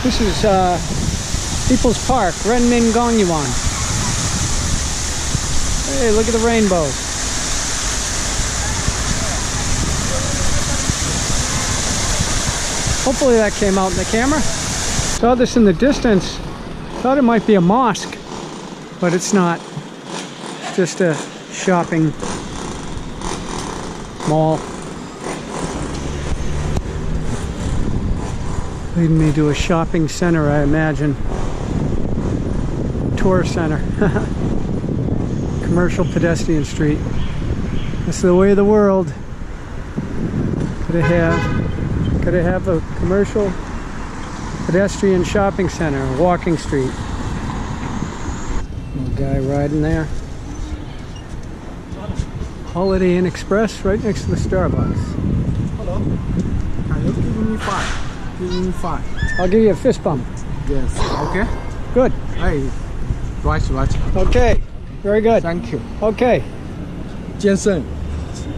This is People's Park, Renmin Gongyuan. Hey, look at the rainbow. Hopefully that came out in the camera. Saw this in the distance. Thought it might be a mosque, but it's not. It's just a shopping mall. Leading me to a shopping center, I imagine. Tourist center. Commercial pedestrian street. That's the way of the world. Gotta have a commercial pedestrian shopping center, walking street. Little guy riding there. Holiday Inn Express right next to the Starbucks. Hello. Can you give me 5? Give me 5. I'll give you a fist bump. Yes. Okay. Good. Hey. Right. Okay. Very good. Thank you. Okay. Jensen,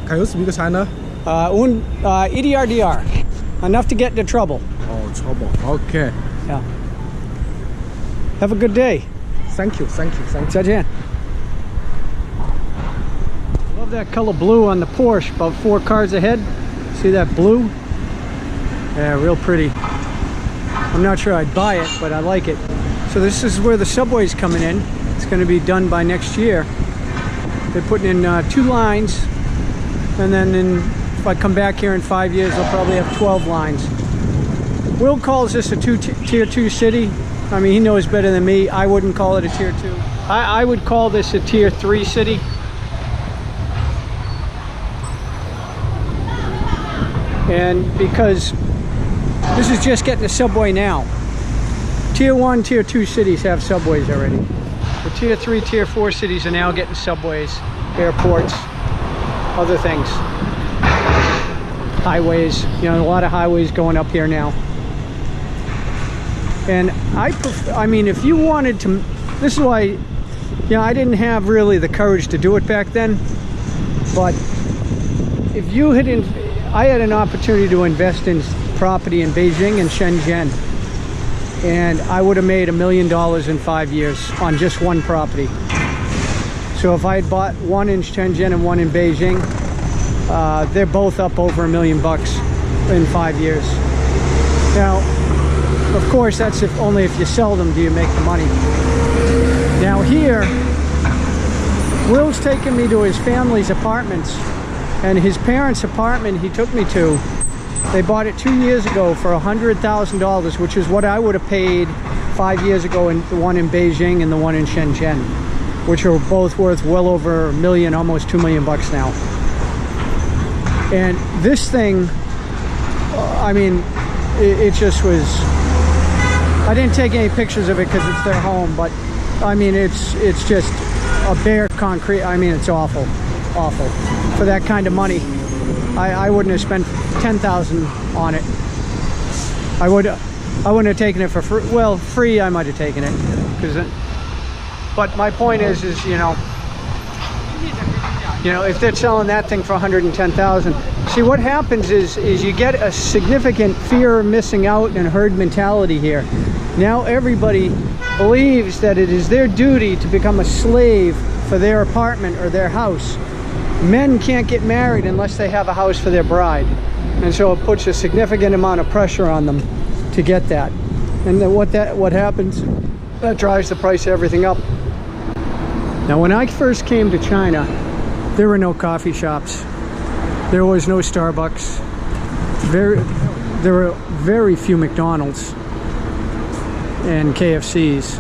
can you speak China? EDRDR. Enough to get into trouble. Oh, trouble. Okay. Yeah. Have a good day. Thank you. 再见. Love that color blue on the Porsche, about 4 cars ahead. See that blue? Yeah, real pretty. I'm not sure I'd buy it, but I like it. So this is where the subway's coming in. It's going to be done by next year. They're putting in 2 lines, and then if I come back here in 5 years, they'll probably have 12 lines. Will calls this a tier 2 city. I mean, he knows better than me. I wouldn't call it a tier 2. I would call this a tier 3 city. And because this is just getting the subway now. Tier 1, tier 2 cities have subways already. The tier 3, tier 4 cities are now getting subways, airports, other things. Highways, you know, a lot of highways going up here now. And I mean, if you wanted to, this is why, you know, I didn't have really the courage to do it back then. But if you had, I had an opportunity to invest in property in Beijing and Shenzhen, and I would have made $1 million in 5 years on just one property. So if I had bought one in Shenzhen and one in Beijing, they're both up over $1 million in 5 years. Now, of course, that's only if you sell them do you make the money. Now here, Will's taken me to his family's apartments, and his parents' apartment he took me to, they bought it 2 years ago for $100,000, which is what I would have paid 5 years ago in the one in Beijing and the one in Shenzhen, which are both worth well over $1 million, almost $2 million now. And this thing, I mean, it just was, I didn't take any pictures of it because it's their home, but I mean, it's just a bare concrete. I mean, it's awful for that kind of money. I wouldn't have spent $10,000 on it. I wouldn't have taken it for free. Well, free I might have taken it, but my point is you know, if they're selling that thing for $110,000, see what happens is you get a significant fear of missing out and herd mentality here. Now everybody believes that it is their duty to become a slave for their apartment or their house. Men can't get married unless they have a house for their bride, and so it puts a significant amount of pressure on them to get that. And then what happens, that drives the price of everything up. Now when I first came to China, there were no coffee shops, there was no Starbucks, there were very few McDonald's and KFCs.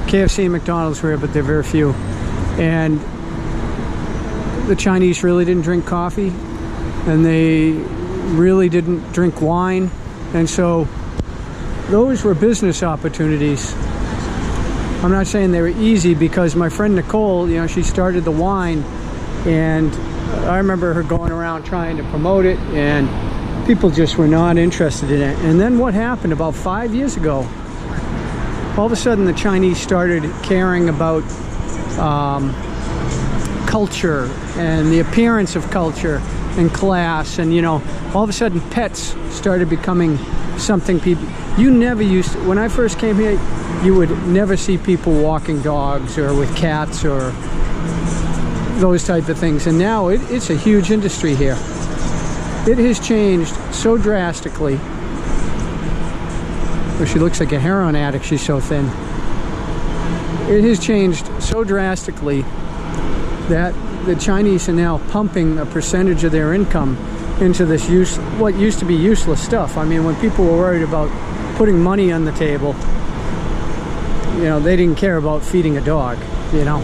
KFC and McDonald's were here, but they're very few. And the Chinese really didn't drink coffee, and they really didn't drink wine, and so those were business opportunities. I'm not saying they were easy, because my friend Nicole, you know, she started the wine, and I remember her going around trying to promote it, and people just were not interested in it. And then what happened about 5 years ago, all of a sudden the Chinese started caring about culture and the appearance of culture and class, and you know, all of a sudden pets started becoming something people, you never used to, when I first came here, you would never see people walking dogs or with cats or those type of things, and now it's a huge industry here. It has changed so drastically. Well, she looks like a heroin addict, she's so thin. It has changed so drastically that the Chinese are now pumping a percentage of their income into this what used to be useless stuff. I mean, when people were worried about putting money on the table, you know, they didn't care about feeding a dog, you know.